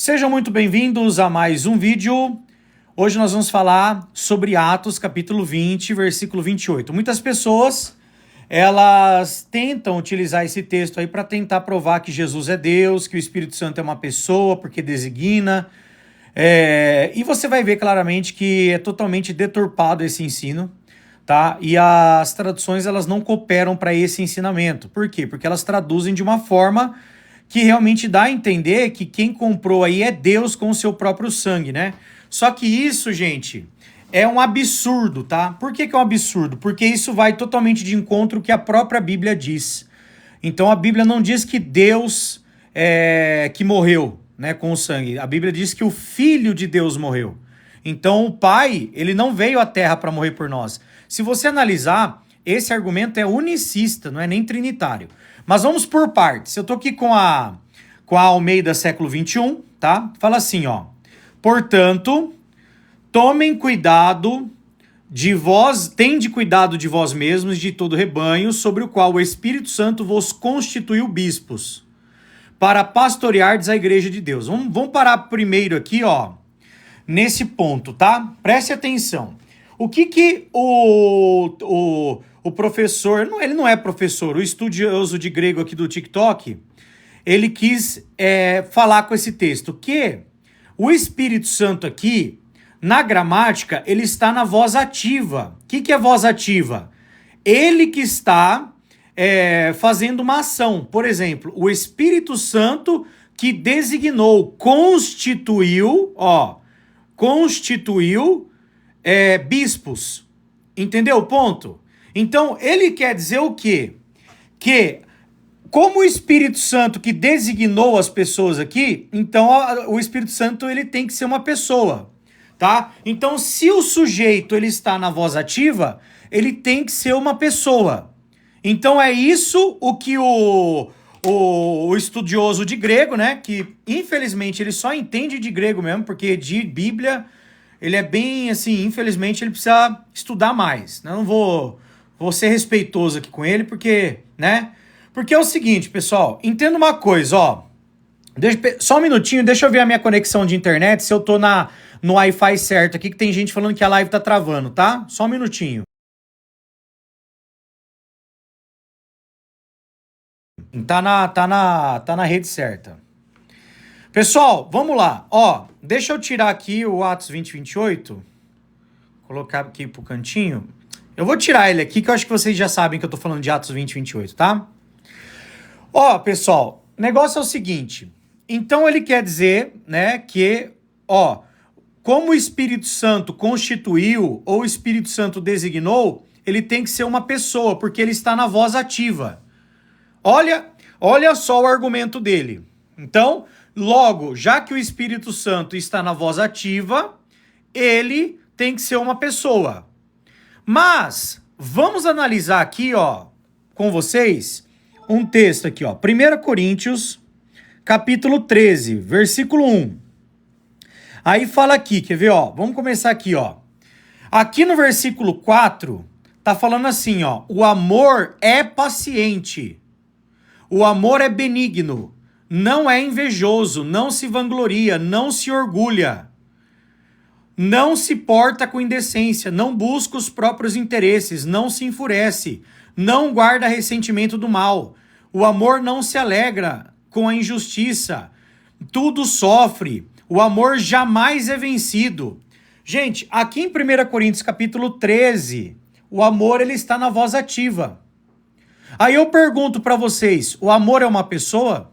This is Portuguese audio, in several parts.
Sejam muito bem-vindos a mais um vídeo. Hoje nós vamos falar sobre Atos capítulo 20, versículo 28. Muitas pessoas, elas tentam utilizar esse texto aí para tentar provar que Jesus é Deus, que o Espírito Santo é uma pessoa, porque designa. E você vai ver claramente que é totalmente deturpado esse ensino, tá? E as traduções, elas não cooperam para esse ensinamento. Por quê? Porque elas traduzem de uma forma que realmente dá a entender que quem comprou aí é Deus com o seu próprio sangue, né? Só que isso, gente, é um absurdo, tá? Por que é um absurdo? Porque isso vai totalmente de encontro ao que a própria Bíblia diz. Então a Bíblia não diz que Deus que morreu, né, com o sangue. A Bíblia diz que o Filho de Deus morreu. Então o Pai, ele não veio à Terra para morrer por nós. Se você analisar, esse argumento é unicista, não é nem trinitário. Mas vamos por partes. Eu tô aqui com a Almeida século XXI, tá? Fala assim, ó. Portanto, tomem cuidado de vós, tende cuidado de vós mesmos e de todo o rebanho, sobre o qual o Espírito Santo vos constituiu bispos, para pastoreardes a igreja de Deus. Vamos parar primeiro aqui, ó, nesse ponto, tá? Preste atenção. O que o professor, ele não é professor, o estudioso de grego aqui do TikTok, ele quis falar com esse texto, que o Espírito Santo aqui, na gramática, ele está na voz ativa. O que é voz ativa? Ele que está fazendo uma ação. Por exemplo, o Espírito Santo que designou, constituiu bispos. Entendeu o ponto? Então, ele quer dizer o quê? Que, como o Espírito Santo que designou as pessoas aqui, então o Espírito Santo ele tem que ser uma pessoa, tá? Então, se o sujeito ele está na voz ativa, ele tem que ser uma pessoa. Então, é isso o que o estudioso de grego, né, que infelizmente ele só entende de grego mesmo, porque de Bíblia ele é bem assim, infelizmente ele precisa estudar mais. Eu não vou ser respeitoso aqui com ele, porque, né? Porque é o seguinte, pessoal, entenda uma coisa, ó. Só um minutinho, deixa eu ver a minha conexão de internet, se eu tô no Wi-Fi certo aqui, que tem gente falando que a live tá travando, tá? Só um minutinho. Tá na rede certa. Pessoal, vamos lá. Ó, deixa eu tirar aqui o Atos 2028. Colocar aqui pro cantinho. Eu vou tirar ele aqui, que eu acho que vocês já sabem que eu tô falando de Atos 2028, tá? Ó, pessoal, o negócio é o seguinte. Então ele quer dizer, né, que, ó, como o Espírito Santo constituiu ou o Espírito Santo designou, ele tem que ser uma pessoa, porque ele está na voz ativa. Olha só o argumento dele. Então, logo, já que o Espírito Santo está na voz ativa, ele tem que ser uma pessoa. Mas vamos analisar aqui, ó, com vocês, um texto aqui, ó. 1 Coríntios, capítulo 13, versículo 1. Aí fala aqui, quer ver, ó? Vamos começar aqui, ó. Aqui no versículo 4, tá falando assim, ó. O amor é paciente. O amor é benigno, não é invejoso, não se vangloria, não se orgulha, não se porta com indecência, não busca os próprios interesses, não se enfurece, não guarda ressentimento do mal. O amor não se alegra com a injustiça, tudo sofre, o amor jamais é vencido. Gente, aqui em 1 Coríntios capítulo 13, o amor ele está na voz ativa. Aí eu pergunto pra vocês, o amor é uma pessoa?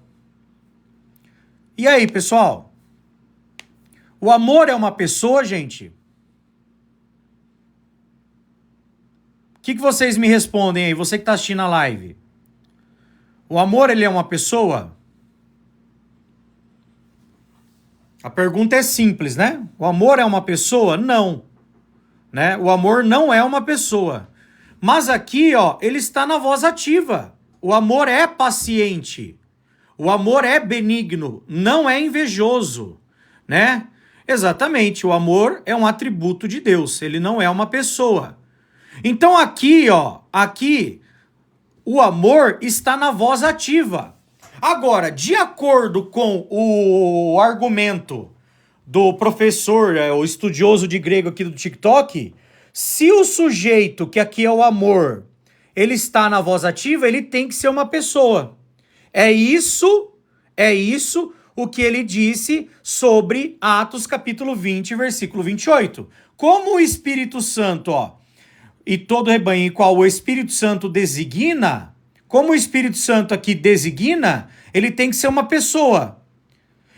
E aí, pessoal? O amor é uma pessoa, gente? O que vocês me respondem aí, você que tá assistindo a live? O amor, ele é uma pessoa? A pergunta é simples, né? O amor é uma pessoa? Não. Né? O amor não é uma pessoa. Mas aqui, ó, ele está na voz ativa. O amor é paciente. O amor é benigno, não é invejoso, né? Exatamente, o amor é um atributo de Deus, ele não é uma pessoa. Então aqui, ó, aqui o amor está na voz ativa. Agora, de acordo com o argumento do professor, o estudioso de grego aqui do TikTok, se o sujeito, que aqui é o amor, ele está na voz ativa, ele tem que ser uma pessoa. É isso o que ele disse sobre Atos capítulo 20, versículo 28. Como o Espírito Santo, e todo rebanho em qual o Espírito Santo designa, como o Espírito Santo aqui designa, ele tem que ser uma pessoa.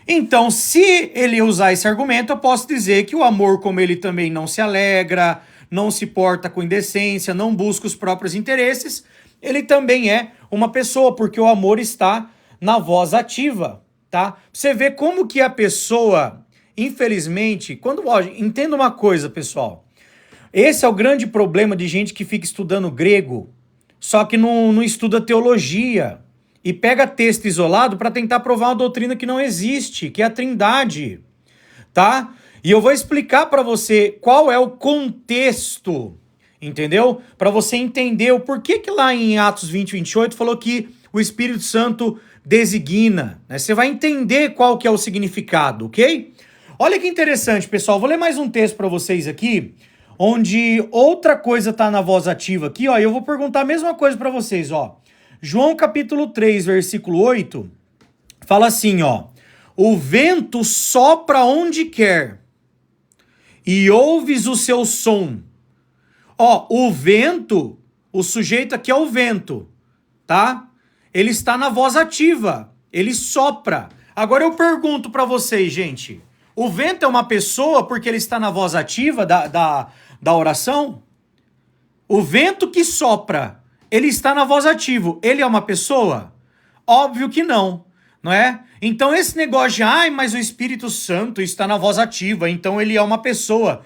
Então, se ele usar esse argumento, eu posso dizer que o amor, como ele também não se alegra, não se porta com indecência, não busca os próprios interesses, ele também é uma pessoa, porque o amor está na voz ativa, tá? Você vê como que a pessoa, infelizmente, entenda uma coisa, pessoal. Esse é o grande problema de gente que fica estudando grego, só que não estuda teologia e pega texto isolado para tentar provar uma doutrina que não existe, que é a Trindade, tá? E eu vou explicar para você qual é o contexto, entendeu? Para você entender o porquê que lá em Atos 20, 28 falou que o Espírito Santo designa, né? Você vai entender qual que é o significado, ok? Olha que interessante, pessoal. Vou ler mais um texto para vocês aqui, onde outra coisa está na voz ativa aqui, ó, e eu vou perguntar a mesma coisa para vocês, ó. João capítulo 3, versículo 8, fala assim, ó: o vento sopra onde quer, e ouves o seu som. Ó, o vento, o sujeito aqui é o vento, tá? Ele está na voz ativa, ele sopra. Agora eu pergunto para vocês, gente, o vento é uma pessoa porque ele está na voz ativa da oração? O vento que sopra, ele está na voz ativa, ele é uma pessoa? Óbvio que não, não é? Então esse negócio de, mas o Espírito Santo está na voz ativa, então ele é uma pessoa.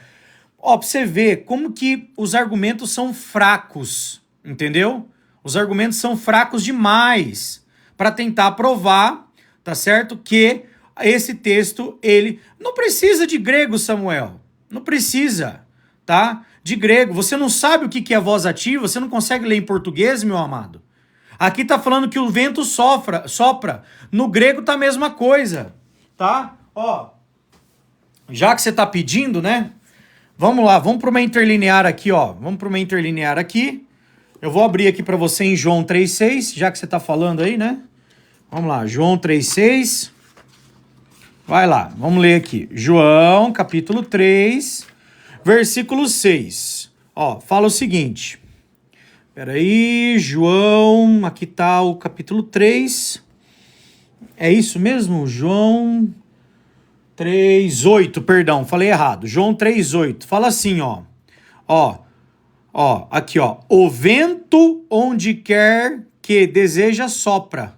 Ó, pra você ver como que os argumentos são fracos, entendeu? Os argumentos são fracos demais para tentar provar, tá certo? Que esse texto, ele não precisa de grego, Samuel. Não precisa, tá? De grego. Você não sabe o que é voz ativa, você não consegue ler em português, meu amado. Aqui tá falando que o vento sopra. No grego tá a mesma coisa, tá? Ó, já que você tá pedindo, né? Vamos lá, vamos para uma interlinear aqui, ó. Vamos para uma interlinear aqui. Eu vou abrir aqui para você em João 3,6, já que você tá falando aí, né? Vamos lá, João 3,6. Vai lá, vamos ler aqui. João, capítulo 3, versículo 6. Ó, fala o seguinte. Peraí, João, aqui tá o capítulo 3. É isso mesmo? João 3,8, perdão, falei errado. João 3,8. Fala assim, ó. Ó, aqui, ó. O vento onde quer que deseja sopra.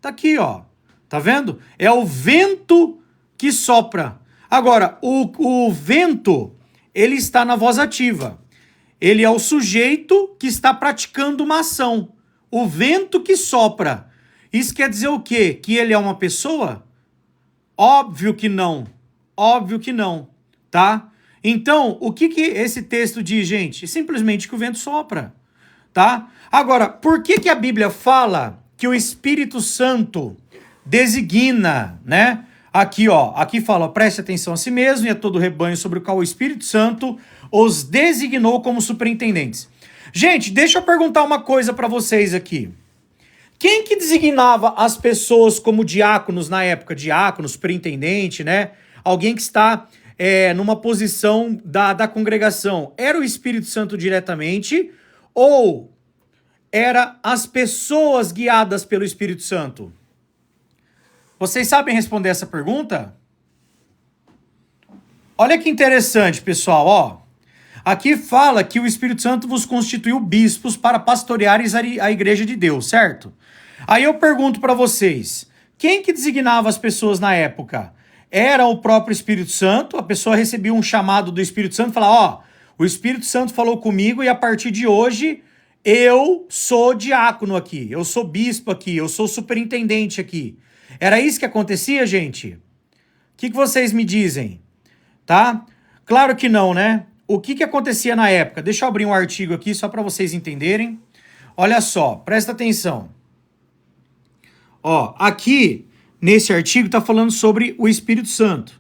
Tá aqui, ó. Tá vendo? É o vento que sopra. Agora, o vento, ele está na voz ativa. Ele é o sujeito que está praticando uma ação. O vento que sopra. Isso quer dizer o quê? Que ele é uma pessoa? Óbvio que não. Óbvio que não. Tá? Então, o que esse texto diz, gente? Simplesmente que o vento sopra. Tá? Agora, por que a Bíblia fala que o Espírito Santo designa, né? Aqui, ó, aqui fala, preste atenção a si mesmo e a todo o rebanho sobre o qual o Espírito Santo os designou como superintendentes. Gente, deixa eu perguntar uma coisa para vocês aqui. Quem que designava as pessoas como diáconos na época? Diácono, superintendente, né? Alguém que está numa posição da congregação. Era o Espírito Santo diretamente ou era as pessoas guiadas pelo Espírito Santo? Vocês sabem responder essa pergunta? Olha que interessante, pessoal, ó. Aqui fala que o Espírito Santo vos constituiu bispos para pastoreares a igreja de Deus, certo? Aí eu pergunto para vocês, quem que designava as pessoas na época? Era o próprio Espírito Santo? A pessoa recebia um chamado do Espírito Santo e falava, ó, o Espírito Santo falou comigo e a partir de hoje eu sou diácono aqui, eu sou bispo aqui, eu sou superintendente aqui. Era isso que acontecia, gente? O que vocês me dizem? Tá? Claro que não, né? O que acontecia na época? Deixa eu abrir um artigo aqui só para vocês entenderem. Olha só, presta atenção. Ó, aqui, nesse artigo, tá falando sobre o Espírito Santo.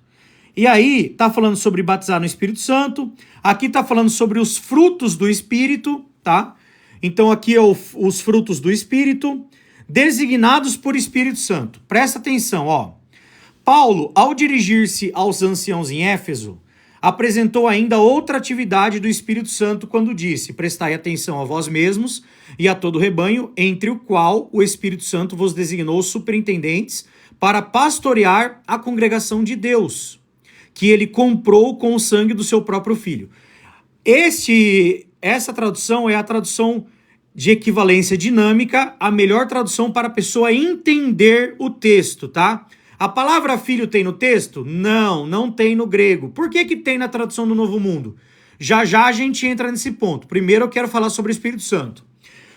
E aí, tá falando sobre batizar no Espírito Santo. Aqui tá falando sobre os frutos do Espírito, tá? Então aqui é os frutos do Espírito, designados por Espírito Santo. Presta atenção, ó. Paulo, ao dirigir-se aos anciãos em Éfeso, apresentou ainda outra atividade do Espírito Santo quando disse: prestai atenção a vós mesmos e a todo o rebanho, entre o qual o Espírito Santo vos designou superintendentes para pastorear a congregação de Deus, que ele comprou com o sangue do seu próprio filho. Essa tradução é a tradução de equivalência dinâmica, a melhor tradução para a pessoa entender o texto, tá? A palavra filho tem no texto? Não, não tem no grego. Por que que tem na tradução do Novo Mundo? Já já a gente entra nesse ponto. Primeiro eu quero falar sobre o Espírito Santo.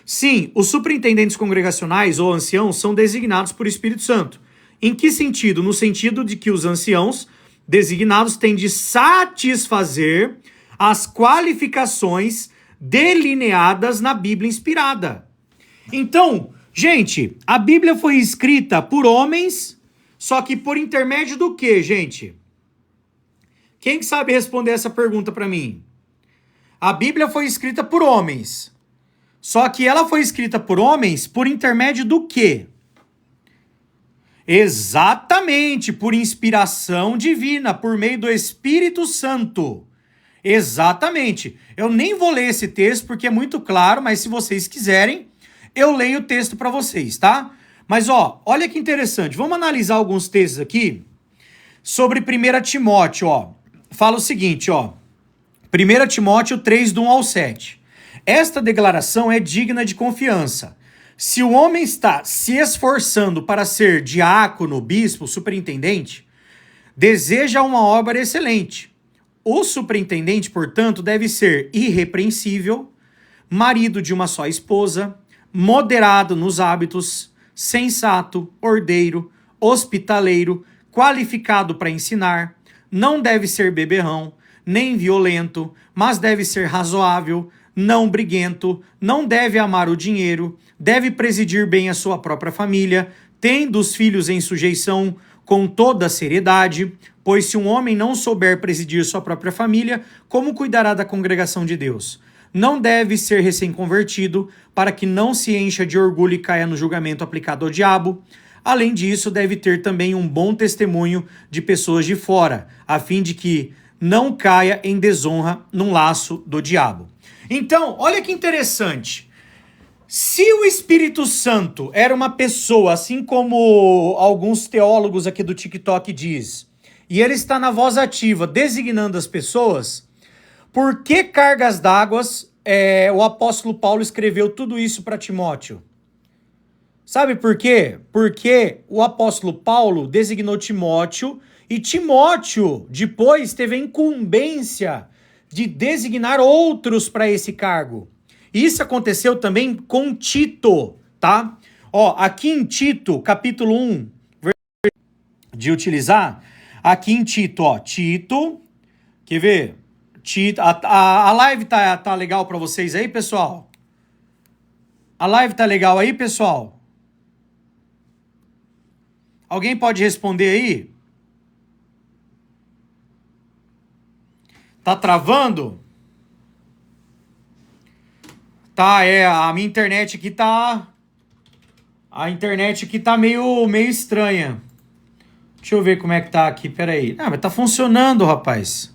Sim, os superintendentes congregacionais ou anciãos são designados por Espírito Santo. Em que sentido? No sentido de que os anciãos designados têm de satisfazer as qualificações delineadas na Bíblia inspirada. Então, gente, a Bíblia foi escrita por homens, só que por intermédio do quê, gente? Quem que sabe responder essa pergunta para mim? A Bíblia foi escrita por homens, só que ela foi escrita por homens por intermédio do quê? Exatamente, por inspiração divina, por meio do Espírito Santo. Exatamente. Eu nem vou ler esse texto porque é muito claro, mas se vocês quiserem, eu leio o texto para vocês, tá? Mas ó, olha que interessante. Vamos analisar alguns textos aqui sobre 1 Timóteo, ó. Fala o seguinte, ó. 1 Timóteo 3, do 1 ao 7. Esta declaração é digna de confiança. Se o homem está se esforçando para ser diácono, bispo, superintendente, deseja uma obra excelente. O superintendente, portanto, deve ser irrepreensível, marido de uma só esposa, moderado nos hábitos, sensato, ordeiro, hospitaleiro, qualificado para ensinar, não deve ser beberrão, nem violento, mas deve ser razoável, não briguento, não deve amar o dinheiro, deve presidir bem a sua própria família, tendo os filhos em sujeição com toda a seriedade, pois se um homem não souber presidir sua própria família, como cuidará da congregação de Deus? Não deve ser recém-convertido, para que não se encha de orgulho e caia no julgamento aplicado ao diabo. Além disso, deve ter também um bom testemunho de pessoas de fora, a fim de que não caia em desonra num laço do diabo. Então, olha que interessante. Se o Espírito Santo era uma pessoa, assim como alguns teólogos aqui do TikTok diz, e ele está na voz ativa designando as pessoas, por que cargas d'água o apóstolo Paulo escreveu tudo isso para Timóteo? Sabe por quê? Porque o apóstolo Paulo designou Timóteo e Timóteo depois teve a incumbência de designar outros para esse cargo. Isso aconteceu também com Tito, tá? Ó, aqui em Tito, capítulo 1, de utilizar, aqui em Tito, ó, Tito, quer ver? Tito, a live tá legal para vocês aí, pessoal? A live tá legal aí, pessoal? Alguém pode responder aí? Tá travando? Tá, a minha internet aqui tá... A internet aqui tá meio estranha. Deixa eu ver como é que tá aqui, peraí. Ah, mas tá funcionando, rapaz.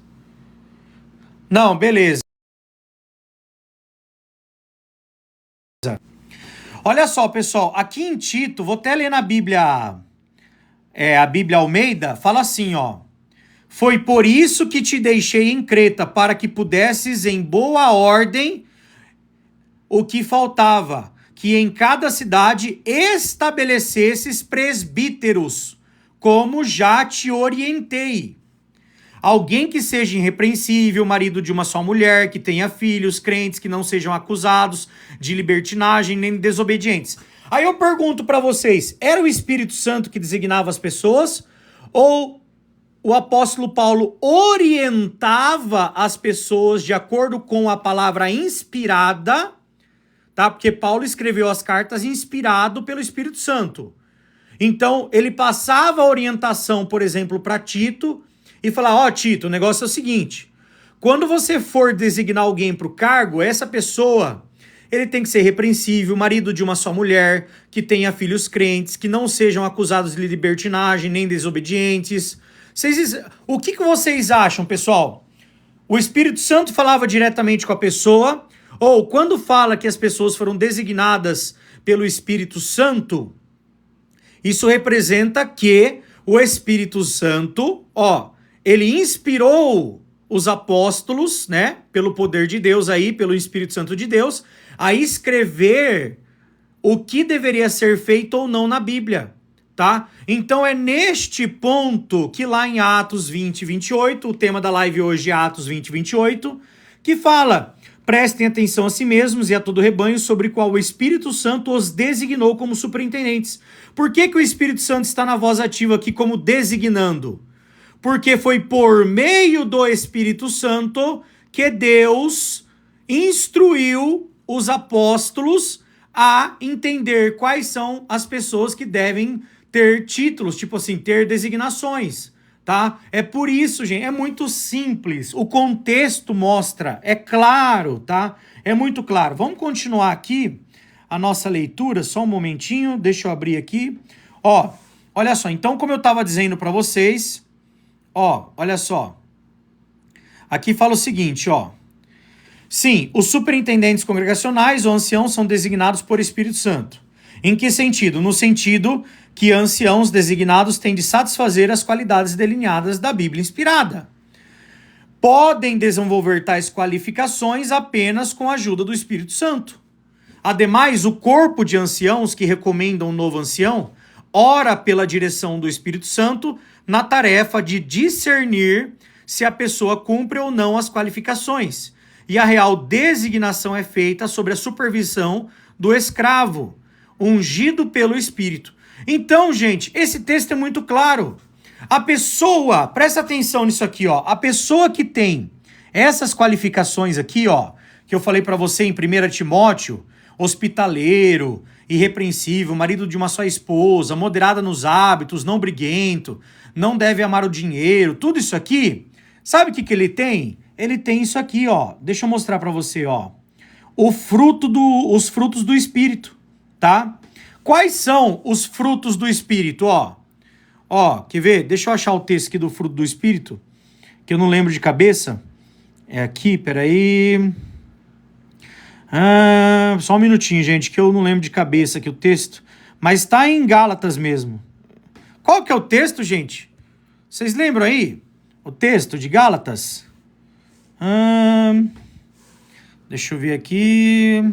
Não, beleza. Olha só, pessoal, aqui em Tito, vou até ler na Bíblia, a Bíblia Almeida, fala assim, ó. Foi por isso que te deixei em Creta, para que pudesses em boa ordem o que faltava, que em cada cidade estabelecesses presbíteros, como já te orientei. Alguém que seja irrepreensível, marido de uma só mulher, que tenha filhos, crentes, que não sejam acusados de libertinagem nem desobedientes. Aí eu pergunto para vocês, era o Espírito Santo que designava as pessoas? Ou o apóstolo Paulo orientava as pessoas de acordo com a palavra inspirada, tá? Porque Paulo escreveu as cartas inspirado pelo Espírito Santo. Então, ele passava a orientação, por exemplo, para Tito e falava: ó, Tito, o negócio é o seguinte, quando você for designar alguém para o cargo, essa pessoa, ele tem que ser repreensível, marido de uma só mulher, que tenha filhos crentes, que não sejam acusados de libertinagem, nem desobedientes. O que vocês acham, pessoal? O Espírito Santo falava diretamente com a pessoa, ou quando fala que as pessoas foram designadas pelo Espírito Santo, isso representa que o Espírito Santo, ele inspirou os apóstolos, né, pelo poder de Deus aí, pelo Espírito Santo de Deus, a escrever o que deveria ser feito ou não na Bíblia, tá? Então é neste ponto que lá em Atos 20, 28, o tema da live hoje é Atos 20, 28, que fala: prestem atenção a si mesmos e a todo o rebanho sobre o qual o Espírito Santo os designou como superintendentes. Por que o Espírito Santo está na voz ativa aqui como designando? Porque foi por meio do Espírito Santo que Deus instruiu os apóstolos a entender quais são as pessoas que devem ter títulos, tipo assim, ter designações, tá? É por isso, gente, é muito simples. O contexto mostra, é claro, tá? É muito claro. Vamos continuar aqui a nossa leitura, só um momentinho, deixa eu abrir aqui. Olha só, então como eu estava dizendo para vocês, olha só. Aqui fala o seguinte, sim, os superintendentes congregacionais ou anciãos são designados por Espírito Santo. Em que sentido? No sentido que anciãos designados têm de satisfazer as qualidades delineadas da Bíblia inspirada. Podem desenvolver tais qualificações apenas com a ajuda do Espírito Santo. Ademais, o corpo de anciãos que recomendam um novo ancião ora pela direção do Espírito Santo na tarefa de discernir se a pessoa cumpre ou não as qualificações. E a real designação é feita sob a supervisão do escravo, ungido pelo Espírito. Então, gente, esse texto é muito claro. A pessoa, presta atenção nisso aqui, a pessoa que tem essas qualificações aqui, que eu falei para você em 1 Timóteo, hospitaleiro, irrepreensível, marido de uma só esposa, moderada nos hábitos, não briguento, não deve amar o dinheiro, tudo isso aqui, sabe o que ele tem? Ele tem isso aqui, deixa eu mostrar para você, os frutos do Espírito, tá? Quais são os frutos do Espírito, quer ver? Deixa eu achar o texto aqui do fruto do Espírito, que eu não lembro de cabeça. É aqui, peraí. Só um minutinho, gente, que eu não lembro de cabeça aqui o texto. Mas tá em Gálatas mesmo. Qual que é o texto, gente? Vocês lembram aí? O texto de Gálatas? Deixa eu ver aqui.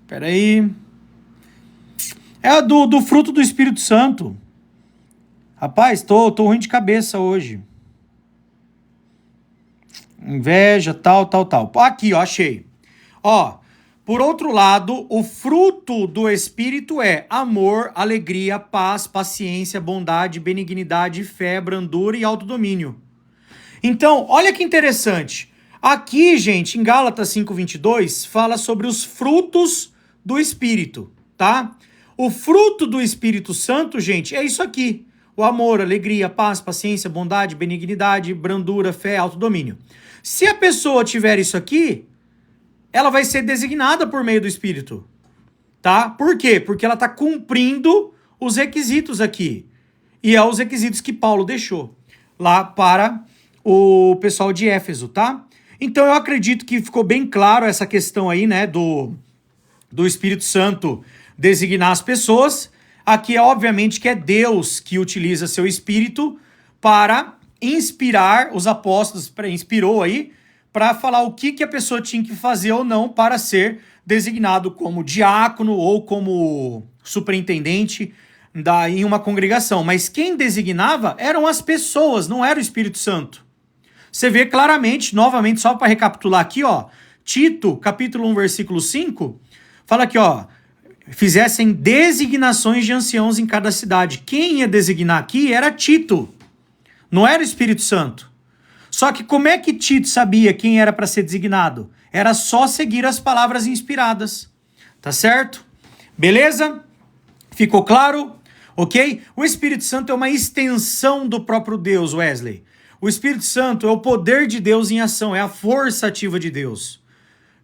Peraí. É do fruto do Espírito Santo. Rapaz, tô ruim de cabeça hoje. Inveja, tal. Aqui, achei. Por outro lado, o fruto do Espírito é amor, alegria, paz, paciência, bondade, benignidade, fé, brandura e autodomínio. Então, olha que interessante. Aqui, gente, em Gálatas 5:22, fala sobre os frutos do Espírito, tá? O fruto do Espírito Santo, gente, é isso aqui. O amor, alegria, paz, paciência, bondade, benignidade, brandura, fé, autodomínio. Se a pessoa tiver isso aqui, ela vai ser designada por meio do Espírito, tá? Por quê? Porque ela está cumprindo os requisitos aqui. E é os requisitos que Paulo deixou lá para o pessoal de Éfeso, tá? Então eu acredito que ficou bem claro essa questão aí, né, do Espírito Santo designar as pessoas. Aqui, obviamente, que é Deus que utiliza seu Espírito para inspirar os apóstolos, inspirou aí, para falar o que a pessoa tinha que fazer ou não para ser designado como diácono ou como superintendente em uma congregação. Mas quem designava eram as pessoas, não era o Espírito Santo. Você vê claramente, novamente, só para recapitular aqui, Tito, capítulo 1, versículo 5, fala aqui, fizessem designações de anciãos em cada cidade. Quem ia designar aqui era Tito, não era o Espírito Santo. Só que como é que Tito sabia quem era para ser designado? Era só seguir as palavras inspiradas. Tá certo? Beleza? Ficou claro? ok? O Espírito Santo é uma extensão do próprio Deus, Wesley. O Espírito Santo é o poder de Deus em ação, é a força ativa de Deus.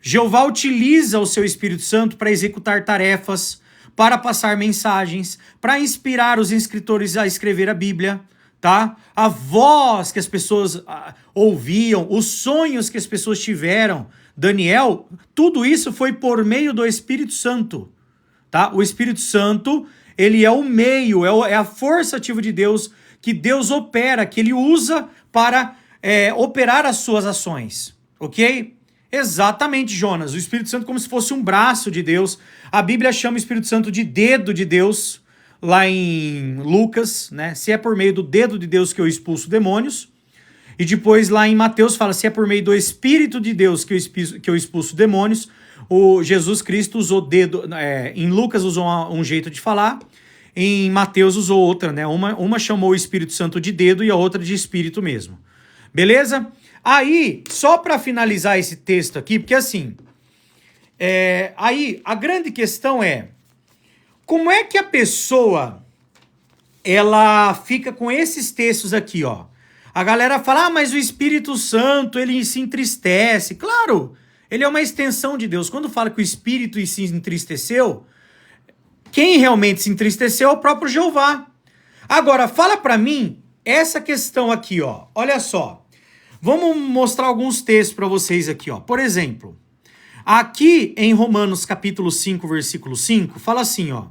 Jeová utiliza o seu Espírito Santo para executar tarefas, para passar mensagens, para inspirar os escritores a escrever a Bíblia, tá? A voz que as pessoas ouviam, os sonhos que as pessoas tiveram, Daniel, tudo isso foi por meio do Espírito Santo, tá? O Espírito Santo, ele é o meio, é a força ativa de Deus, que Deus opera, que ele usa para operar as suas ações, ok? Exatamente, Jonas. O Espírito Santo como se fosse um braço de Deus. A Bíblia chama o Espírito Santo de dedo de Deus, lá em Lucas, né? Se é por meio do dedo de Deus que eu expulso demônios. E depois lá em Mateus fala, se é por meio do Espírito de Deus que eu expulso demônios. O Jesus Cristo usou dedo, em Lucas usou um jeito de falar, em Mateus usou outra, né? Uma chamou o Espírito Santo de dedo e a outra de Espírito mesmo. Beleza? Aí, só para finalizar esse texto aqui, porque assim, aí a grande questão é, como é que a pessoa, ela fica com esses textos aqui, ó? A galera fala, mas o Espírito Santo, ele se entristece. Claro, ele é uma extensão de Deus. Quando fala que o Espírito se entristeceu, quem realmente se entristeceu é o próprio Jeová. Agora, fala para mim essa questão aqui, ó. Olha só. Vamos mostrar alguns textos para vocês aqui, ó. Por exemplo, aqui em Romanos capítulo 5, versículo 5, fala assim, ó.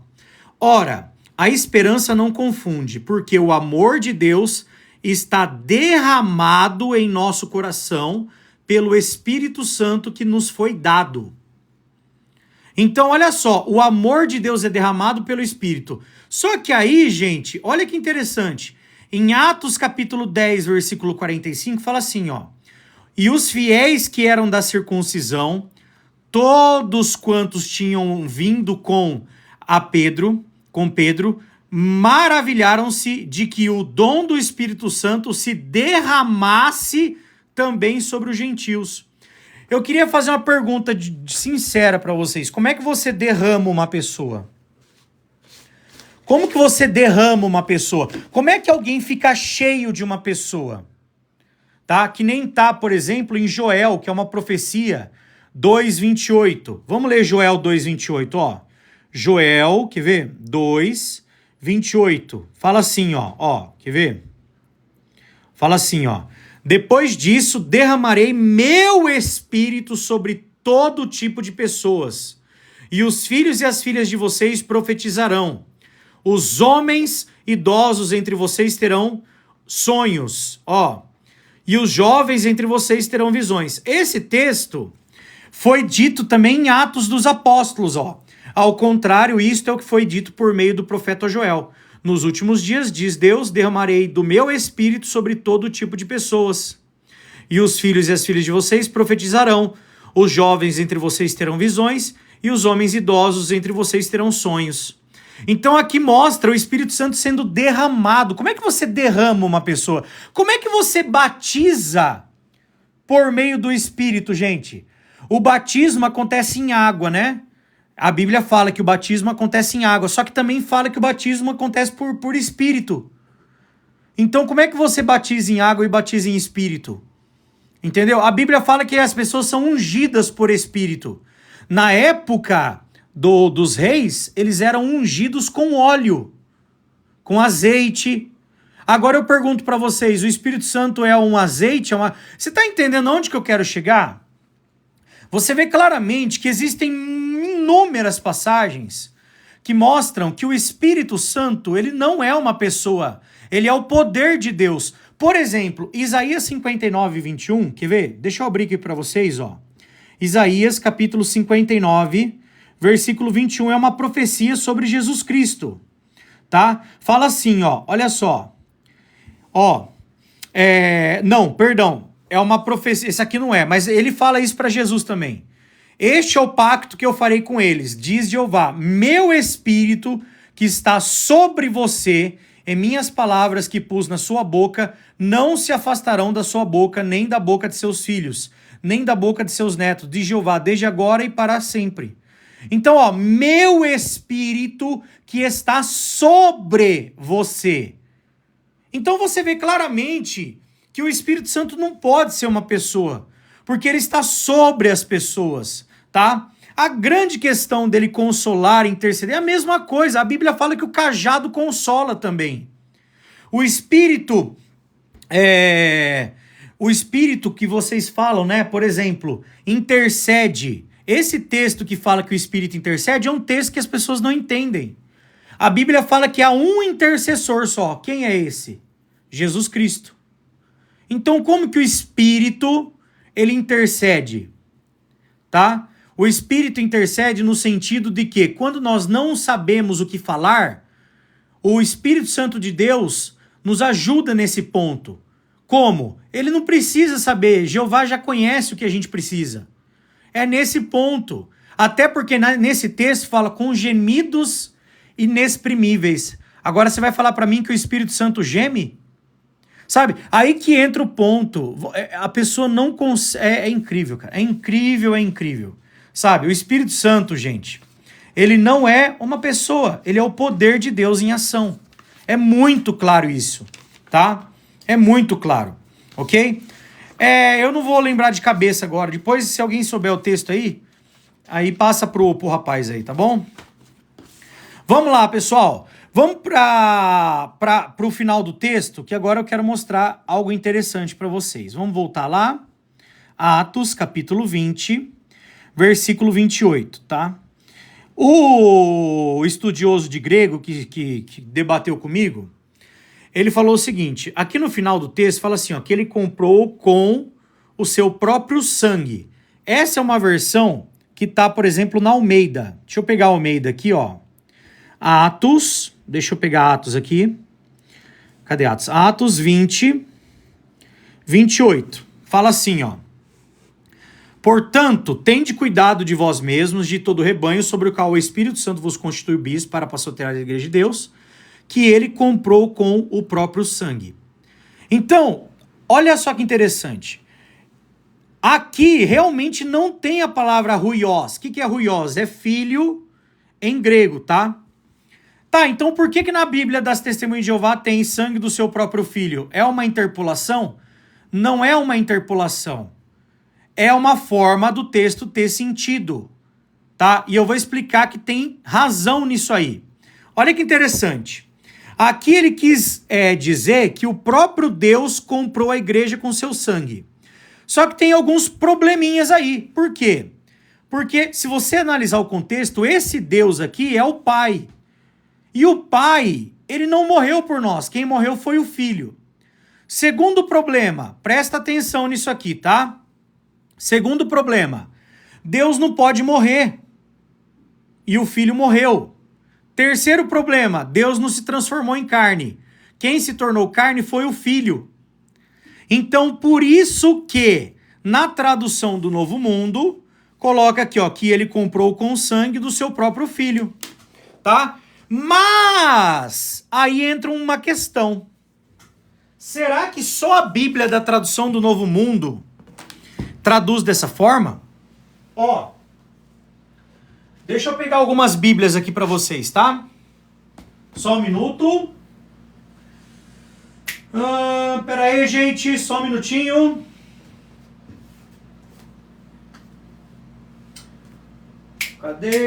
Ora, a esperança não confunde, porque o amor de Deus está derramado em nosso coração pelo Espírito Santo que nos foi dado. Então, olha só, o amor de Deus é derramado pelo Espírito. Só que aí, gente, olha que interessante. Em Atos capítulo 10, versículo 45, fala assim, ó. E os fiéis que eram da circuncisão, todos quantos tinham vindo com Pedro, maravilharam-se de que o dom do Espírito Santo se derramasse também sobre os gentios. Eu queria fazer uma pergunta sincera para vocês. Como é que você derrama uma pessoa? Como que você derrama uma pessoa? Como é que alguém fica cheio de uma pessoa? Tá? Que nem tá, por exemplo, em Joel, que é uma profecia, 2:28. Vamos ler Joel 2:28, ó. Joel, quer ver? 2:28. Fala assim, ó, quer ver? Fala assim, ó. Depois disso, derramarei meu espírito sobre todo tipo de pessoas, e os filhos e as filhas de vocês profetizarão. Os homens idosos entre vocês terão sonhos, ó, e os jovens entre vocês terão visões. Esse texto foi dito também em Atos dos Apóstolos, ó. Ao contrário, isto é o que foi dito por meio do profeta Joel. Nos últimos dias, diz Deus, derramarei do meu espírito sobre todo tipo de pessoas. E os filhos e as filhas de vocês profetizarão. Os jovens entre vocês terão visões, e os homens idosos entre vocês terão sonhos. Então aqui mostra o Espírito Santo sendo derramado. Como é que você derrama uma pessoa? Como é que você batiza por meio do Espírito, gente? O batismo acontece em água, né? A Bíblia fala que o batismo acontece em água, só que também fala que o batismo acontece por Espírito. Então como é que você batiza em água e batiza em Espírito? Entendeu? A Bíblia fala que as pessoas são ungidas por Espírito. Na época dos reis, eles eram ungidos com óleo, com azeite. Agora eu pergunto para vocês, o Espírito Santo é um azeite? Você está entendendo onde que eu quero chegar? Você vê claramente que existem inúmeras passagens que mostram que o Espírito Santo, ele não é uma pessoa, ele é o poder de Deus. Por exemplo, Isaías 59:21, quer ver? Deixa eu abrir aqui para vocês, ó. Isaías capítulo 59, versículo 21 é uma profecia sobre Jesus Cristo, tá? Fala assim, ó, olha só. Ó, não, perdão, é uma profecia, esse aqui não é, mas ele fala isso para Jesus também. Este é o pacto que eu farei com eles, diz Jeová, meu espírito que está sobre você e minhas palavras que pus na sua boca não se afastarão da sua boca, nem da boca de seus filhos, nem da boca de seus netos, diz Jeová, desde agora e para sempre. Então, ó, meu espírito que está sobre você. Então você vê claramente que o Espírito Santo não pode ser uma pessoa, porque ele está sobre as pessoas, tá? A grande questão dele consolar, interceder, é a mesma coisa. A Bíblia fala que o cajado consola também. O Espírito, o Espírito que vocês falam, né? Por exemplo, intercede. Esse texto que fala que o Espírito intercede é um texto que as pessoas não entendem. A Bíblia fala que há um intercessor só. Quem é esse? Jesus Cristo. Então, como que o Espírito, ele intercede? Tá? O Espírito intercede no sentido de que, quando nós não sabemos o que falar, o Espírito Santo de Deus nos ajuda nesse ponto. Como? Ele não precisa saber, Jeová já conhece o que a gente precisa. É nesse ponto. Até porque nesse texto fala com gemidos inexprimíveis. Agora você vai falar para mim que o Espírito Santo geme? Sabe? Aí que entra o ponto. A pessoa não consegue. É incrível, cara. É incrível, é incrível. Sabe? O Espírito Santo, gente, ele não é uma pessoa. Ele é o poder de Deus em ação. É muito claro isso, tá? É muito claro, ok? Eu não vou lembrar de cabeça agora. Depois, se alguém souber o texto aí passa pro rapaz aí, tá bom? Vamos lá, pessoal. Vamos para o final do texto, que agora eu quero mostrar algo interessante para vocês. Vamos voltar lá. Atos, capítulo 20, versículo 28, tá? O estudioso de grego que debateu comigo, ele falou o seguinte, aqui no final do texto fala assim, ó, que ele comprou com o seu próprio sangue. Essa é uma versão que tá, por exemplo, na Almeida. Deixa eu pegar a Almeida aqui, ó. Atos, deixa eu pegar Atos aqui. Cadê Atos? Atos 20, 28. Fala assim, ó. Portanto, tende cuidado de vós mesmos, de todo o rebanho, sobre o qual o Espírito Santo vos constituiu bispo para pastorear a igreja de Deus, que ele comprou com o próprio sangue. Então, olha só que interessante. Aqui realmente não tem a palavra huios. O que é huios? É filho em grego, tá? Tá, então por que na Bíblia das Testemunhas de Jeová tem sangue do seu próprio filho? É uma interpolação? Não é uma interpolação. É uma forma do texto ter sentido, tá? E eu vou explicar que tem razão nisso aí. Olha que interessante. Aqui ele quis dizer que o próprio Deus comprou a igreja com seu sangue. Só que tem alguns probleminhas aí. Por quê? Porque se você analisar o contexto, esse Deus aqui é o Pai. E o Pai, ele não morreu por nós. Quem morreu foi o Filho. Segundo problema, presta atenção nisso aqui, tá? Segundo problema, Deus não pode morrer. E o Filho morreu. Terceiro problema, Deus não se transformou em carne. Quem se tornou carne foi o Filho. Então, por isso que, na tradução do Novo Mundo, coloca aqui, ó, que ele comprou com o sangue do seu próprio Filho, tá? Mas, aí entra uma questão. Será que só a Bíblia da tradução do Novo Mundo traduz dessa forma? Ó, deixa eu pegar algumas Bíblias aqui para vocês, tá? Só um minuto. Pera aí, gente, só um minutinho.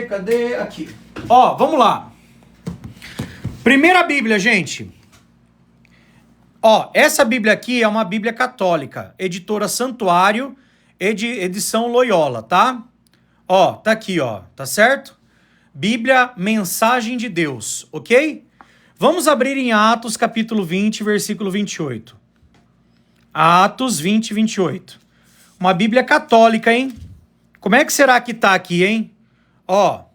Cadê? Aqui. Ó, vamos lá. Primeira Bíblia, gente. Ó, essa Bíblia aqui é uma Bíblia católica, editora Santuário, edição Loyola, tá? Ó, tá aqui, ó, tá certo? Bíblia Mensagem de Deus, ok? Vamos abrir em Atos, capítulo 20, versículo 28. Atos 20, 28. Uma Bíblia católica, hein? Como é que será que tá aqui, hein? Ó.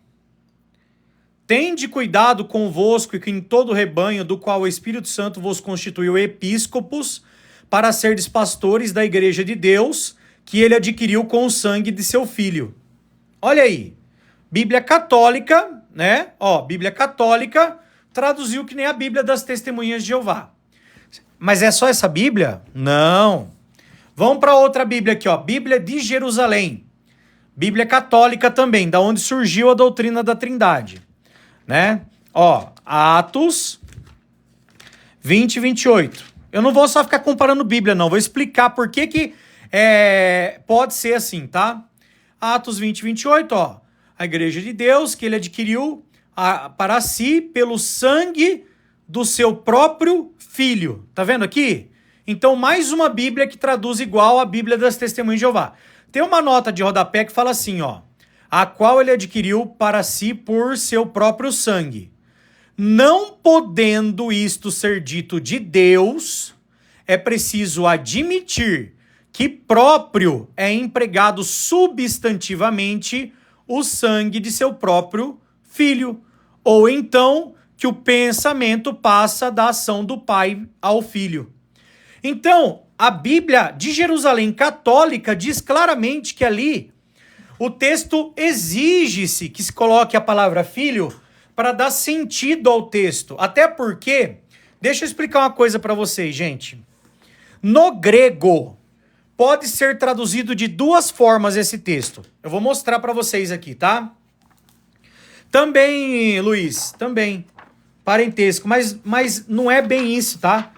Tende cuidado convosco e em todo o rebanho do qual o Espírito Santo vos constituiu episcopos para serdes pastores da igreja de Deus, que ele adquiriu com o sangue de seu filho. Olha aí. Bíblia católica, né? Ó, Bíblia católica traduziu que nem a Bíblia das Testemunhas de Jeová. Mas é só essa Bíblia? Não. Vamos para outra Bíblia aqui, ó. Bíblia de Jerusalém. Bíblia católica também, da onde surgiu a doutrina da Trindade, né? Ó, Atos 20 e 28. Eu não vou só ficar comparando Bíblia, não. Vou explicar por que pode ser assim, tá? Atos 20 e 28, ó. A igreja de Deus que ele adquiriu para si pelo sangue do seu próprio filho. Tá vendo aqui? Então, mais uma Bíblia que traduz igual a Bíblia das Testemunhas de Jeová. Tem uma nota de rodapé que fala assim, ó. A qual ele adquiriu para si por seu próprio sangue. Não podendo isto ser dito de Deus, é preciso admitir que próprio é empregado substantivamente o sangue de seu próprio filho, ou então que o pensamento passa da ação do pai ao filho. Então, a Bíblia de Jerusalém católica diz claramente que ali o texto exige-se que se coloque a palavra filho para dar sentido ao texto. Até porque, deixa eu explicar uma coisa para vocês, gente. No grego, pode ser traduzido de duas formas esse texto. Eu vou mostrar para vocês aqui, tá? Também, Luiz, também. Parentesco, mas não é bem isso, tá?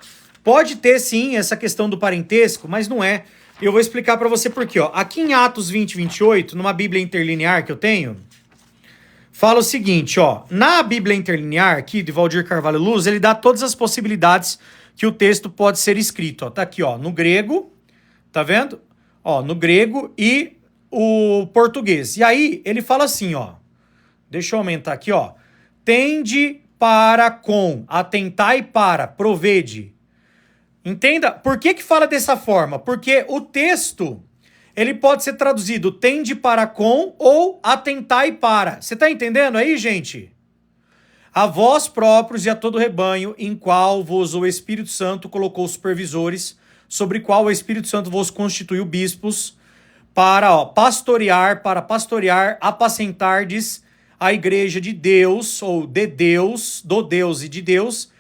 Pode ter, sim, essa questão do parentesco, mas não é. Eu vou explicar para você por quê, ó. Aqui em Atos 20, 28, numa Bíblia interlinear que eu tenho, fala o seguinte, ó. Na Bíblia interlinear, aqui, de Valdir Carvalho Luz, ele dá todas as possibilidades que o texto pode ser escrito, ó. Tá aqui, ó, no grego, tá vendo? Ó, no grego e o português. E aí, ele fala assim, ó. Deixa eu aumentar aqui, ó. Tende para com, atentai para, provede. Entenda? Por que fala dessa forma? Porque o texto, ele pode ser traduzido tende para com ou atentai para. Você tá entendendo aí, gente? A vós próprios e a todo o rebanho, em qual vos o Espírito Santo colocou supervisores, sobre qual o Espírito Santo vos constituiu bispos, para pastorear, apacentardes a igreja de Deus, ou de Deus, do Deus e de Deus,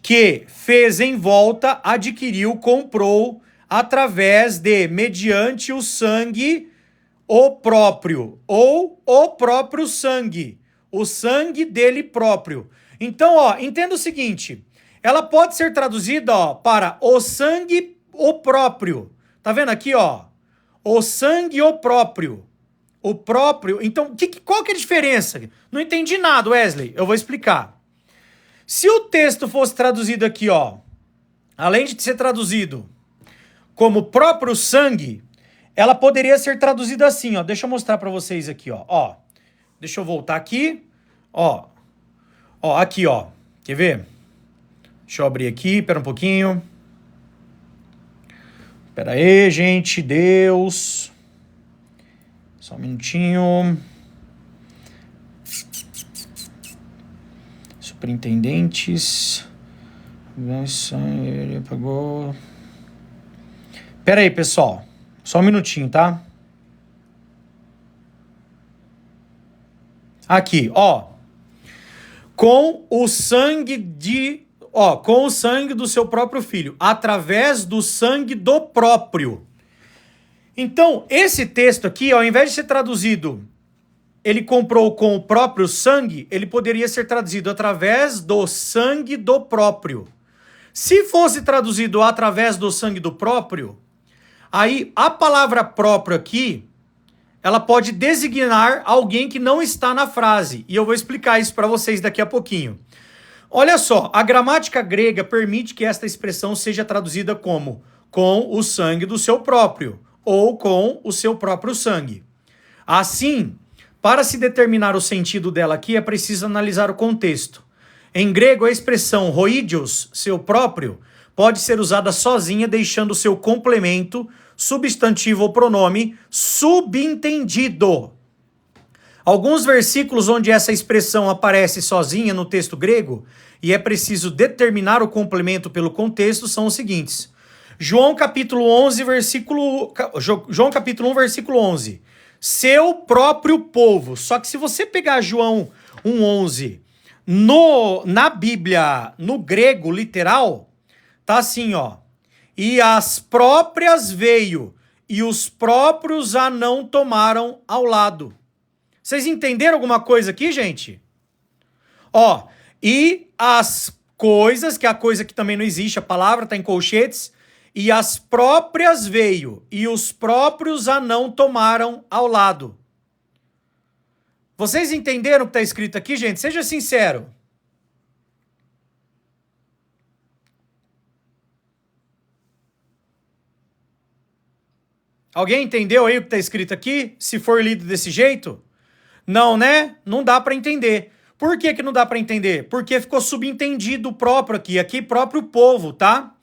que fez em volta, adquiriu, comprou, através de, mediante o sangue, o próprio, ou o próprio sangue, o sangue dele próprio. Então, ó, entenda o seguinte, ela pode ser traduzida, ó, para o sangue, o próprio. Tá vendo aqui, ó? O sangue, o próprio. O próprio. Então, qual que é a diferença? Não entendi nada, Wesley. Eu vou explicar. Se o texto fosse traduzido aqui, ó, além de ser traduzido como próprio sangue, ela poderia ser traduzida assim, ó. Deixa eu mostrar para vocês aqui, ó. Deixa eu voltar aqui, ó. Ó, aqui, ó. Quer ver? Deixa eu abrir aqui, espera um pouquinho. Espera aí, gente, Deus. Só um minutinho. Superintendentes. Ele pagou. Pera aí, pessoal. Só um minutinho, tá? Aqui, ó. Com o sangue do seu próprio filho, através do sangue do próprio. Então, esse texto aqui, ao invés de ser traduzido, ele comprou com o próprio sangue, ele poderia ser traduzido através do sangue do próprio. Se fosse traduzido através do sangue do próprio, aí a palavra próprio aqui, ela pode designar alguém que não está na frase. E eu vou explicar isso para vocês daqui a pouquinho. Olha só, a gramática grega permite que esta expressão seja traduzida como com o sangue do seu próprio, ou com o seu próprio sangue. Assim, para se determinar o sentido dela aqui, é preciso analisar o contexto. Em grego, a expressão roidios, seu próprio, pode ser usada sozinha, deixando seu complemento, substantivo ou pronome, subentendido. Alguns versículos onde essa expressão aparece sozinha no texto grego, e é preciso determinar o complemento pelo contexto, são os seguintes. João capítulo 11, João capítulo 1, versículo 11. Seu próprio povo. Só que se você pegar João 1:11 na Bíblia, no grego literal, tá assim, ó. E as próprias veio, e os próprios a não tomaram ao lado. Vocês entenderam alguma coisa aqui, gente? Ó, e as coisas, que é a coisa que também não existe, a palavra está em colchetes, e as próprias veio, e os próprios a não tomaram ao lado. Vocês entenderam o que está escrito aqui, gente? Seja sincero. Alguém entendeu aí o que está escrito aqui? Se for lido desse jeito? Não, né? Não dá para entender. Por que que não dá para entender? Porque ficou subentendido o próprio aqui. Aqui próprio povo, tá?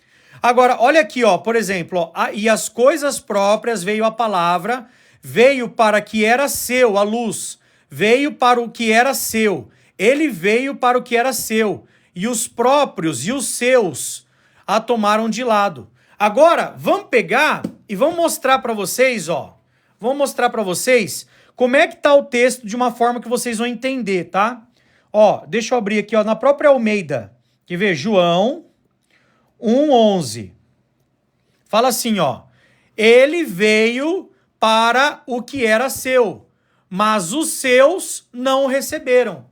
Agora, olha aqui, ó. Por exemplo, ó, e as coisas próprias veio a palavra, veio para que era seu, a luz. Veio para o que era seu. Ele veio para o que era seu. E os próprios e os seus a tomaram de lado. Agora, vamos pegar e vamos mostrar para vocês, ó. Vamos mostrar para vocês como é que tá o texto de uma forma que vocês vão entender, tá? Ó, deixa eu abrir aqui, ó, na própria Almeida. Quer ver? João 1:11. Fala assim, ó. Ele veio para o que era seu, mas os seus não receberam.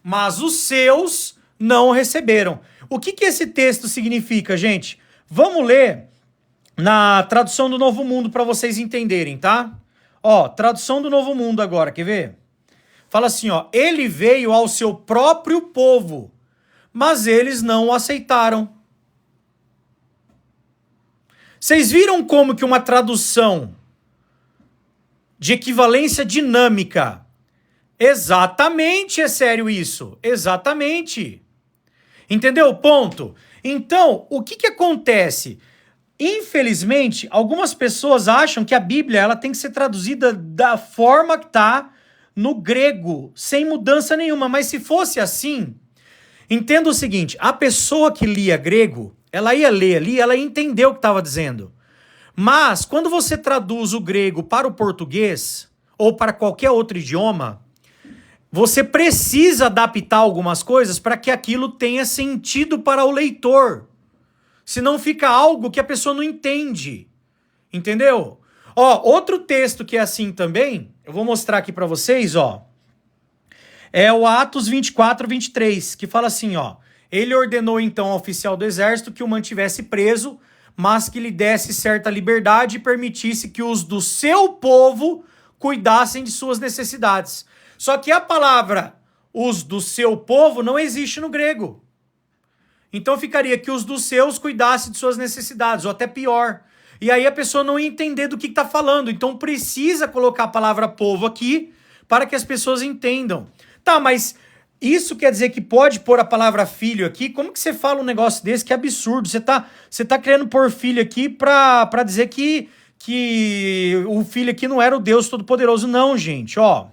Mas os seus não receberam. O que que esse texto significa, gente? Vamos ler na tradução do Novo Mundo para vocês entenderem, tá? Ó, tradução do Novo Mundo agora, quer ver? Fala assim, ó. Ele veio ao seu próprio povo, mas eles não o aceitaram. Vocês viram como que uma tradução de equivalência dinâmica? Exatamente, é sério isso. Exatamente. Entendeu o ponto? Então, o que que acontece? Infelizmente, algumas pessoas acham que a Bíblia ela tem que ser traduzida da forma que está no grego, sem mudança nenhuma. Mas se fosse assim, entenda o seguinte, a pessoa que lia grego, ela ia ler ali, ela ia entender o que estava dizendo. Mas, quando você traduz o grego para o português, ou para qualquer outro idioma, você precisa adaptar algumas coisas para que aquilo tenha sentido para o leitor. Senão fica algo que a pessoa não entende. Entendeu? Ó, outro texto que é assim também, eu vou mostrar aqui para vocês, ó. É o Atos 24:23, que fala assim, ó. Ele ordenou então ao oficial do exército que o mantivesse preso, mas que lhe desse certa liberdade e permitisse que os do seu povo cuidassem de suas necessidades. Só que a palavra os do seu povo não existe no grego. Então ficaria que os dos seus cuidassem de suas necessidades, ou até pior. E aí a pessoa não ia entender do que está falando. Então precisa colocar a palavra povo aqui para que as pessoas entendam. Tá, mas isso quer dizer que pode pôr a palavra filho aqui? Como que você fala um negócio desse? Que absurdo. Você tá querendo pôr filho aqui para dizer que o filho aqui não era o Deus Todo-Poderoso. Não, gente, ó.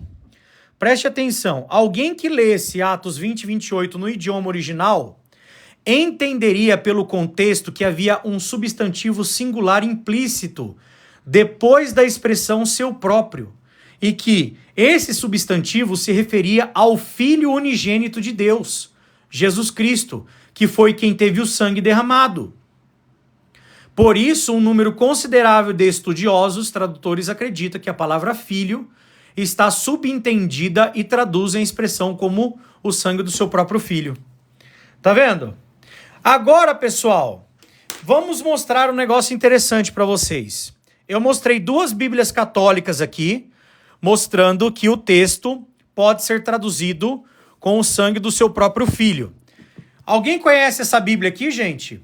Preste atenção. Alguém que lesse Atos 20:28 no idioma original entenderia pelo contexto que havia um substantivo singular implícito depois da expressão seu próprio, e que esse substantivo se referia ao Filho unigênito de Deus, Jesus Cristo, que foi quem teve o sangue derramado. Por isso, um número considerável de estudiosos, tradutores, acredita que a palavra filho está subentendida e traduzem a expressão como o sangue do seu próprio filho. Tá vendo? Agora, pessoal, vamos mostrar um negócio interessante para vocês. Eu mostrei 2 Bíblias católicas aqui, mostrando que o texto pode ser traduzido com o sangue do seu próprio filho. Alguém conhece essa Bíblia aqui, gente?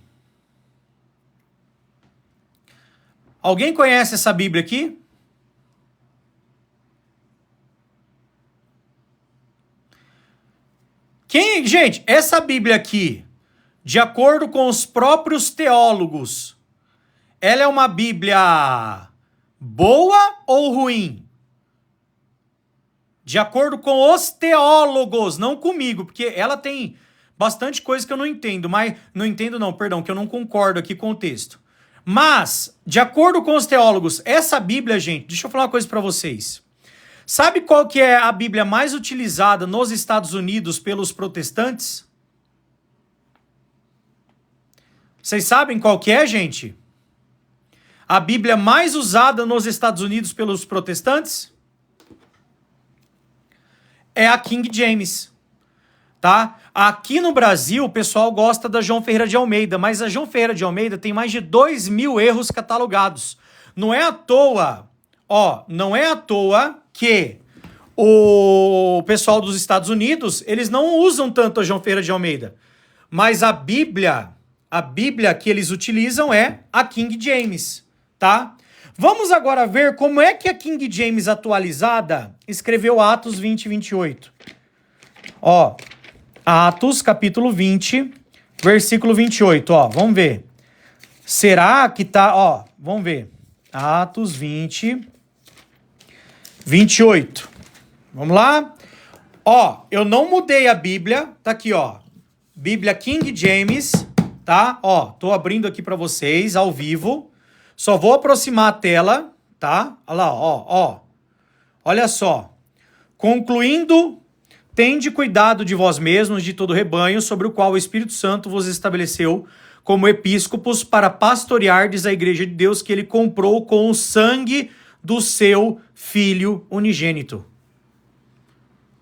Alguém conhece essa Bíblia aqui? Gente, essa Bíblia aqui, de acordo com os próprios teólogos, ela é uma Bíblia boa ou ruim? De acordo com os teólogos, não comigo, porque ela tem bastante coisa que eu não entendo, que eu não concordo aqui com o texto. Mas, de acordo com os teólogos, essa Bíblia, gente, deixa eu falar uma coisa para vocês. Sabe qual que é a Bíblia mais utilizada nos Estados Unidos pelos protestantes? Vocês sabem qual que é, gente? a Bíblia mais usada nos Estados Unidos pelos protestantes? É a King James, tá? Aqui no Brasil, o pessoal gosta da João Ferreira de Almeida, mas a João Ferreira de Almeida tem mais de 2.000 erros catalogados. Não é à toa, não é à toa que o pessoal dos Estados Unidos, eles não usam tanto a João Ferreira de Almeida, mas a Bíblia que eles utilizam é a King James, tá? Vamos agora ver como é que a King James atualizada escreveu Atos 20 e 28. Atos, capítulo 20, versículo 28, vamos ver. Será que tá, vamos ver. Atos 20, 28. Vamos lá? Eu não mudei a Bíblia, tá aqui, Bíblia King James, tá? Tô abrindo aqui para vocês, ao vivo. Só vou aproximar a tela, tá? Olha lá, Olha só. Concluindo... Tende cuidado de vós mesmos, de todo o rebanho, sobre o qual o Espírito Santo vos estabeleceu como episcopos para pastoreardes a igreja de Deus que ele comprou com o sangue do seu Filho unigênito.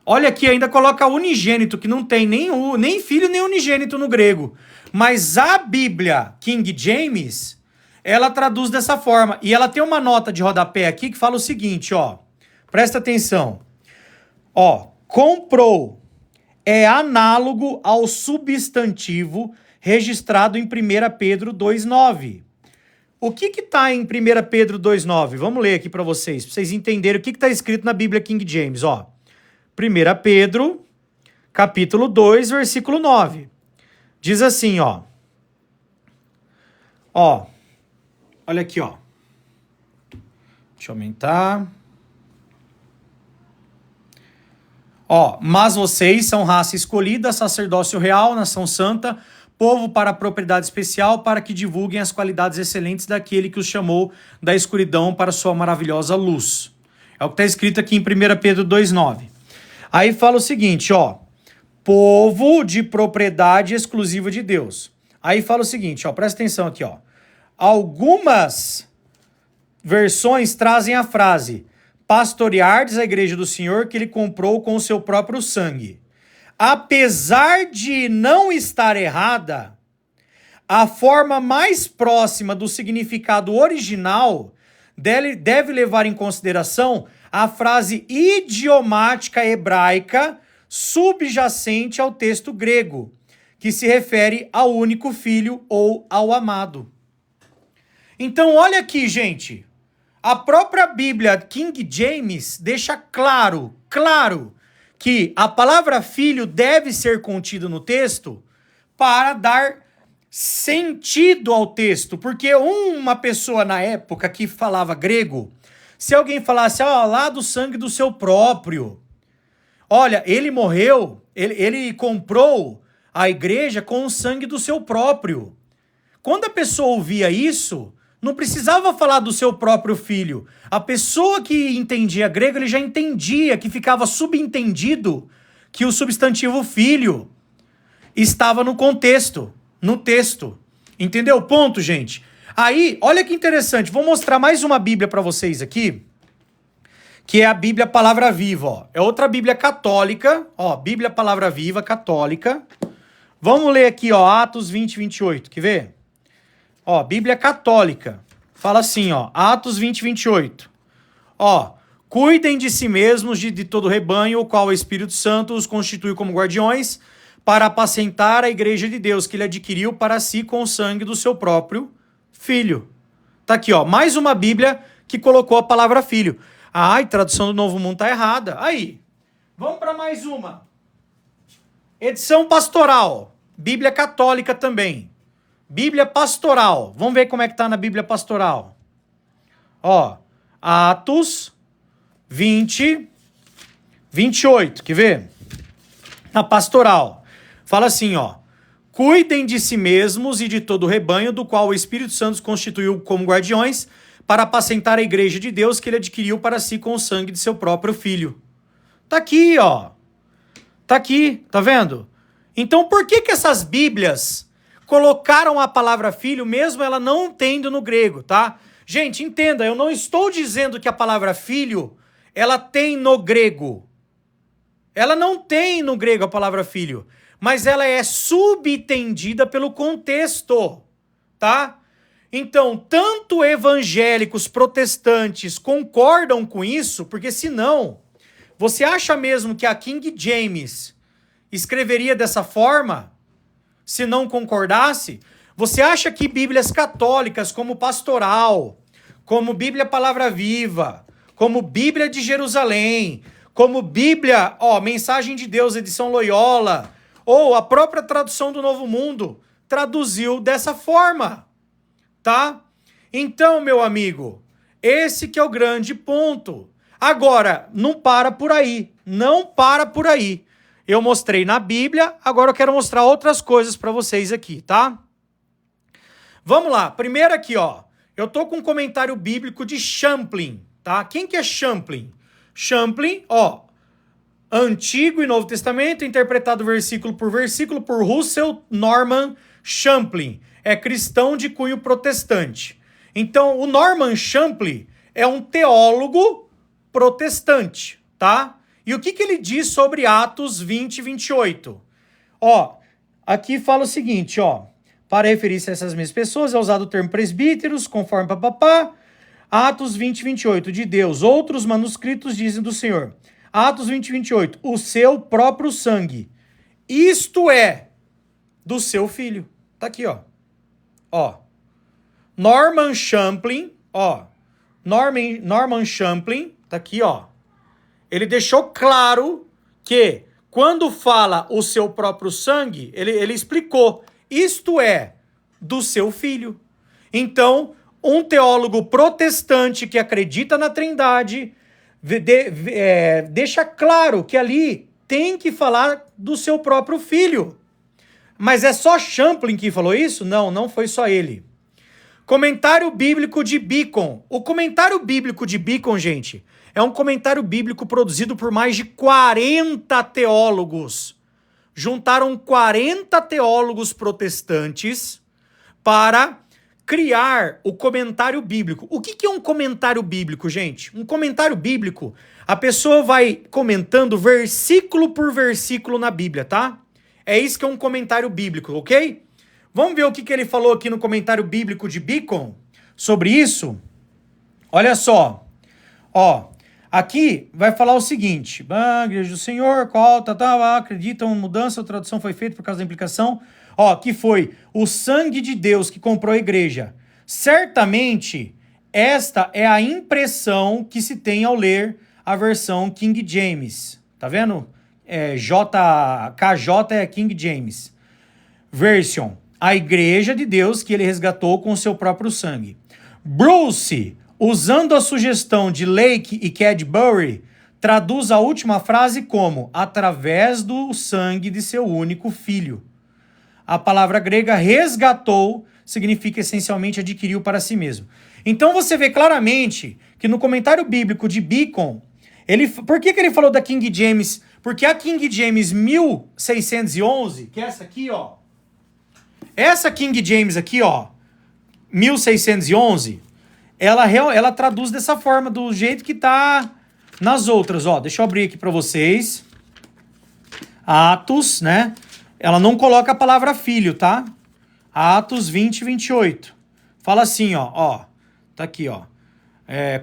Olha aqui, ainda coloca unigênito, que não tem nem filho nem unigênito no grego. Mas a Bíblia King James, ela traduz dessa forma. E ela tem uma nota de rodapé aqui que fala o seguinte, presta atenção. Comprou é análogo ao substantivo registrado em 1 Pedro 2,9. O que está em 1 Pedro 2,9? Vamos ler aqui para vocês entenderem o que está escrito na Bíblia King James. 1 Pedro, capítulo 2, versículo 9. Diz assim, olha aqui, Deixa eu aumentar... mas vocês são raça escolhida, sacerdócio real, nação santa, povo para propriedade especial, para que divulguem as qualidades excelentes daquele que os chamou da escuridão para sua maravilhosa luz. É o que está escrito aqui em 1 Pedro 2,9. Aí fala o seguinte, povo de propriedade exclusiva de Deus. Aí fala o seguinte, presta atenção aqui, Algumas versões trazem a frase... pastoreardes a igreja do Senhor que ele comprou com o seu próprio sangue. Apesar de não estar errada, a forma mais próxima do significado original deve levar em consideração a frase idiomática hebraica subjacente ao texto grego, que se refere ao único filho ou ao amado. Então, olha aqui, gente. A própria Bíblia King James deixa claro que a palavra filho deve ser contida no texto para dar sentido ao texto. Porque uma pessoa na época que falava grego, se alguém falasse, lá do sangue do seu próprio, olha, ele morreu, ele comprou a igreja com o sangue do seu próprio. Quando a pessoa ouvia isso... não precisava falar do seu próprio filho. A pessoa que entendia grego, ele já entendia que ficava subentendido que o substantivo filho estava no contexto, no texto. Entendeu o ponto, gente? Aí, olha que interessante. Vou mostrar mais uma Bíblia para vocês aqui, que é a Bíblia Palavra Viva. É outra Bíblia católica. Bíblia Palavra Viva, católica. Vamos ler aqui, Atos 20, 28. Quer ver? Bíblia católica, fala assim, Atos 20, 28. Cuidem de si mesmos, de todo o rebanho, o qual o Espírito Santo os constitui como guardiões, para apacentar a igreja de Deus, que ele adquiriu para si com o sangue do seu próprio filho. Tá aqui, mais uma Bíblia que colocou a palavra filho. Tradução do Novo Mundo tá errada. Aí, vamos para mais uma. Edição pastoral, Bíblia católica também. Bíblia pastoral. Vamos ver como é que tá na Bíblia pastoral. Atos 20, 28. Quer ver? Na pastoral. Fala assim, cuidem de si mesmos e de todo o rebanho, do qual o Espírito Santo constituiu como guardiões, para apacentar a igreja de Deus que ele adquiriu para si com o sangue de seu próprio filho. Tá aqui, Tá aqui, tá vendo? Então, por que essas Bíblias colocaram a palavra filho, mesmo ela não tendo no grego, tá? Gente, entenda, eu não estou dizendo que a palavra filho, ela tem no grego. Ela não tem no grego a palavra filho, mas ela é subentendida pelo contexto, tá? Então, tanto evangélicos protestantes concordam com isso, porque senão, você acha mesmo que a King James escreveria dessa forma, se não concordasse? Você acha que Bíblias católicas, como Pastoral, como Bíblia Palavra Viva, como Bíblia de Jerusalém, como Bíblia, Mensagem de Deus, edição Loyola, ou a própria tradução do Novo Mundo, traduziu dessa forma, tá? Então, meu amigo, esse que é o grande ponto. Agora, não para por aí, não para por aí. Eu mostrei na Bíblia, agora eu quero mostrar outras coisas para vocês aqui, tá? Vamos lá, primeiro aqui, eu tô com um comentário bíblico de Champlin, tá? Quem que é Champlin? Champlin, Antigo e Novo Testamento, interpretado versículo por Russell Norman Champlin. É cristão de cunho protestante. Então, o Norman Champlin é um teólogo protestante, tá? E o que ele diz sobre Atos 20 e 28? Aqui fala o seguinte, para referir-se a essas mesmas pessoas, é usado o termo presbíteros, conforme papapá. Atos 20 e 28, de Deus. Outros manuscritos dizem do Senhor. Atos 20 e 28, o seu próprio sangue. Isto é, do seu filho. Tá aqui, Norman Champlin, Norman Champlin, tá aqui, Ele deixou claro que quando fala o seu próprio sangue, ele explicou. Isto é, do seu filho. Então, um teólogo protestante que acredita na Trindade deixa claro que ali tem que falar do seu próprio filho. Mas é só Champlin que falou isso? Não, não foi só ele. Comentário bíblico de Beacon. O comentário bíblico de Beacon, gente, é um comentário bíblico produzido por mais de 40 teólogos. Juntaram 40 teólogos protestantes para criar o comentário bíblico. O que é um comentário bíblico, gente? Um comentário bíblico, a pessoa vai comentando versículo por versículo na Bíblia, tá? É isso que é um comentário bíblico, ok? Vamos ver o que ele falou aqui no comentário bíblico de Beacon sobre isso? Olha só. Aqui vai falar o seguinte. Igreja do Senhor, qual, acreditam em mudança, a tradução foi feita por causa da implicação. Que foi o sangue de Deus que comprou a igreja. Certamente, esta é a impressão que se tem ao ler a versão King James. Tá vendo? KJ é King James Version. A igreja de Deus que ele resgatou com o seu próprio sangue. Bruce, usando a sugestão de Lake e Cadbury, traduz a última frase como através do sangue de seu único filho. A palavra grega resgatou significa essencialmente adquiriu para si mesmo. Então você vê claramente que no comentário bíblico de Beacon, por que ele falou da King James? Porque a King James 1611, que é essa aqui, essa King James aqui, 1611, ela traduz dessa forma, do jeito que tá nas outras, Deixa eu abrir aqui para vocês. Atos, né? Ela não coloca a palavra filho, tá? Atos 20 e 28. Fala assim, tá aqui,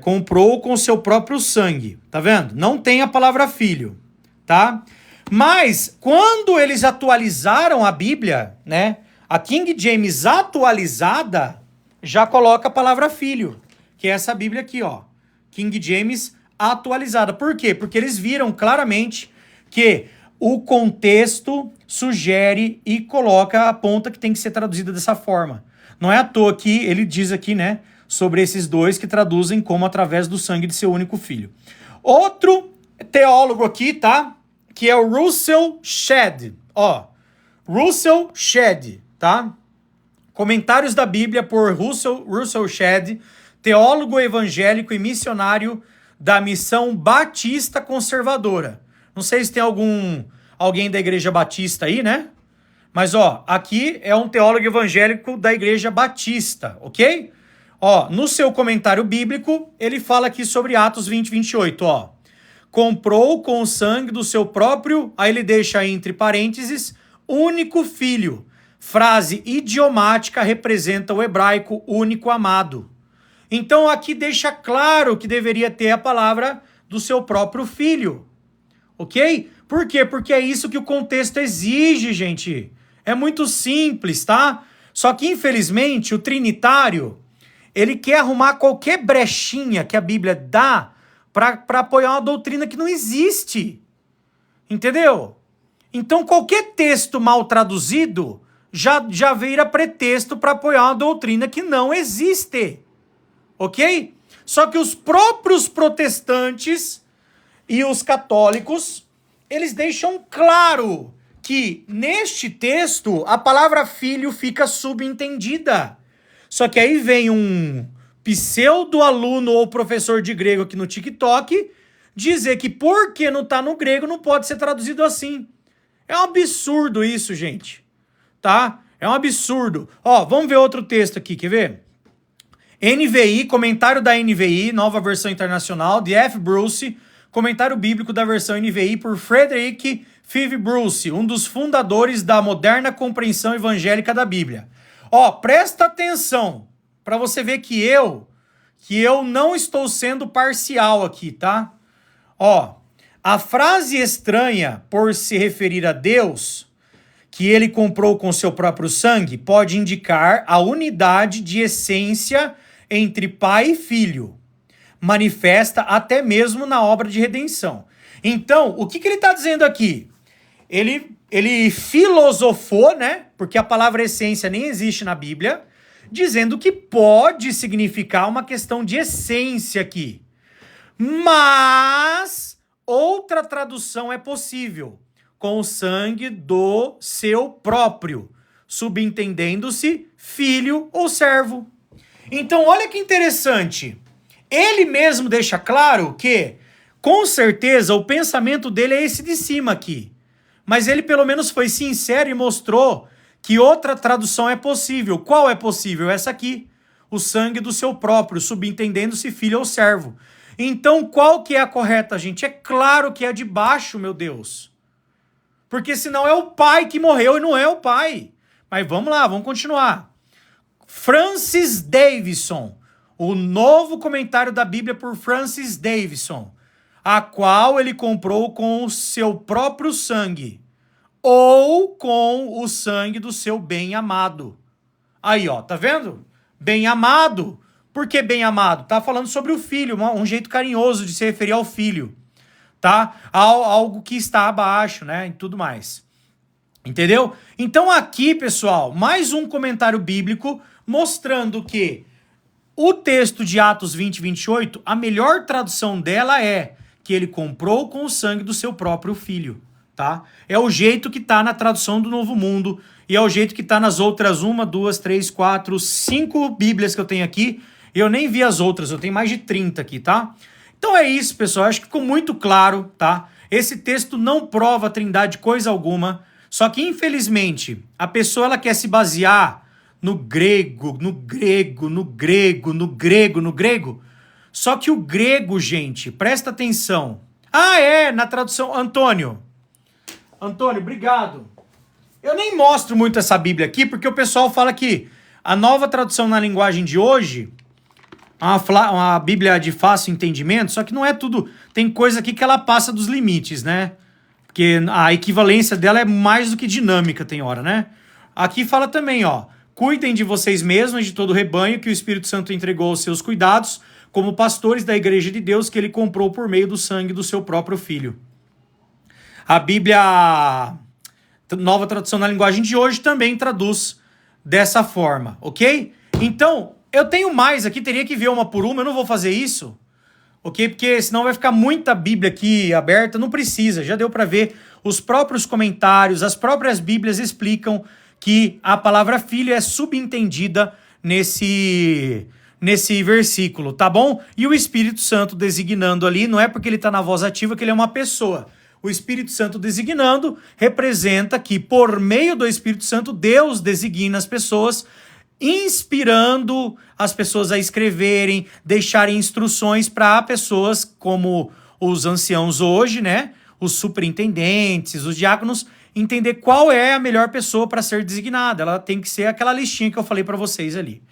comprou com seu próprio sangue, tá vendo? Não tem a palavra filho, tá? Mas, quando eles atualizaram a Bíblia, né? A King James atualizada já coloca a palavra filho, que é essa Bíblia aqui, King James atualizada. Por quê? Porque eles viram claramente que o contexto sugere e coloca a ponta que tem que ser traduzida dessa forma. Não é à toa que ele diz aqui, né, sobre esses dois que traduzem como através do sangue de seu único filho. Outro teólogo aqui, tá? Que é o Russell Shedd. Russell Shedd, tá? Comentários da Bíblia por Russell Shedd, teólogo evangélico e missionário da Missão Batista Conservadora. Não sei se tem alguém da Igreja Batista aí, né? Mas, aqui é um teólogo evangélico da Igreja Batista, ok? Ó, no seu comentário bíblico, ele fala aqui sobre Atos 20, 28, ó. Comprou com o sangue do seu próprio, aí ele deixa entre parênteses, único filho. Frase idiomática representa o hebraico único amado. Então aqui deixa claro que deveria ter a palavra do seu próprio filho. Ok? Por quê? Porque é isso que o contexto exige, gente. É muito simples, tá? Só que, infelizmente, o trinitário, ele quer arrumar qualquer brechinha que a Bíblia dá para apoiar uma doutrina que não existe. Entendeu? Então, qualquer texto mal traduzido já vira pretexto para apoiar uma doutrina que não existe. Ok? Só que os próprios protestantes e os católicos, eles deixam claro que neste texto a palavra filho fica subentendida. Só que aí vem um pseudo-aluno ou professor de grego aqui no TikTok dizer que porque não está no grego não pode ser traduzido assim. É um absurdo isso, gente. Tá? É um absurdo. Ó, vamos ver outro texto aqui, quer ver? NVI, comentário da NVI, nova versão internacional, de F. Bruce, comentário bíblico da versão NVI por Frederick Five Bruce, um dos fundadores da moderna compreensão evangélica da Bíblia. Ó, presta atenção, para você ver que eu não estou sendo parcial aqui, tá? Ó, a frase estranha por se referir a Deus, que ele comprou com seu próprio sangue, pode indicar a unidade de essência entre pai e filho, manifesta até mesmo na obra de redenção. Então, o que ele está dizendo aqui? Ele filosofou, né? Porque a palavra essência nem existe na Bíblia, dizendo que pode significar uma questão de essência aqui. Mas outra tradução é possível, com o sangue do seu próprio, subentendendo-se filho ou servo. Então, olha que interessante. Ele mesmo deixa claro que, com certeza, o pensamento dele é esse de cima aqui. Mas ele pelo menos foi sincero e mostrou que outra tradução é possível. Qual é possível? Essa aqui. O sangue do seu próprio, subentendendo-se filho ou servo. Então, qual que é a correta, gente? É claro que é de baixo, meu Deus. Porque senão é o pai que morreu e não é o pai. Mas vamos lá, vamos continuar. Francis Davidson, o novo comentário da Bíblia por Francis Davidson, a qual ele comprou com o seu próprio sangue, ou com o sangue do seu bem-amado. Aí, ó, tá vendo? Bem-amado. Por que bem-amado? Tá falando sobre o filho, um jeito carinhoso de se referir ao filho, tá? Algo que está abaixo, né, e tudo mais. Entendeu? Então aqui, pessoal, mais um comentário bíblico mostrando que o texto de Atos 20, 28, a melhor tradução dela é que ele comprou com o sangue do seu próprio filho, tá? É o jeito que tá na tradução do Novo Mundo e é o jeito que tá nas outras 1, 2, 3, 4, 5 bíblias que eu tenho aqui. Eu nem vi as outras, eu tenho mais de 30 aqui, tá? Então é isso, pessoal, acho que ficou muito claro, tá? Esse texto não prova a trindade coisa alguma, só que infelizmente a pessoa ela quer se basear no grego, só que o grego, gente, presta atenção. Ah, é, na tradução, Antônio, obrigado. Eu nem mostro muito essa Bíblia aqui, porque o pessoal fala que a nova tradução na linguagem de hoje, uma Bíblia de fácil entendimento, só que não é tudo, tem coisa aqui que ela passa dos limites, né? Porque a equivalência dela é mais do que dinâmica, tem hora, né? Aqui fala também, ó, cuidem de vocês mesmos e de todo o rebanho que o Espírito Santo entregou aos seus cuidados, como pastores da igreja de Deus que ele comprou por meio do sangue do seu próprio filho. A Bíblia, nova tradução na linguagem de hoje, também traduz dessa forma, ok? Então, eu tenho mais aqui, teria que ver uma por uma, eu não vou fazer isso, ok? Porque senão vai ficar muita Bíblia aqui aberta, não precisa, já deu para ver os próprios comentários, as próprias Bíblias explicam que a palavra filho é subentendida nesse versículo, tá bom? E o Espírito Santo designando ali, não é porque ele está na voz ativa que ele é uma pessoa. O Espírito Santo designando representa que por meio do Espírito Santo Deus designa as pessoas inspirando as pessoas a escreverem, deixarem instruções para pessoas como os anciãos hoje, né? Os superintendentes, os diáconos, entender qual é a melhor pessoa para ser designada. Ela tem que ser aquela listinha que eu falei para vocês ali.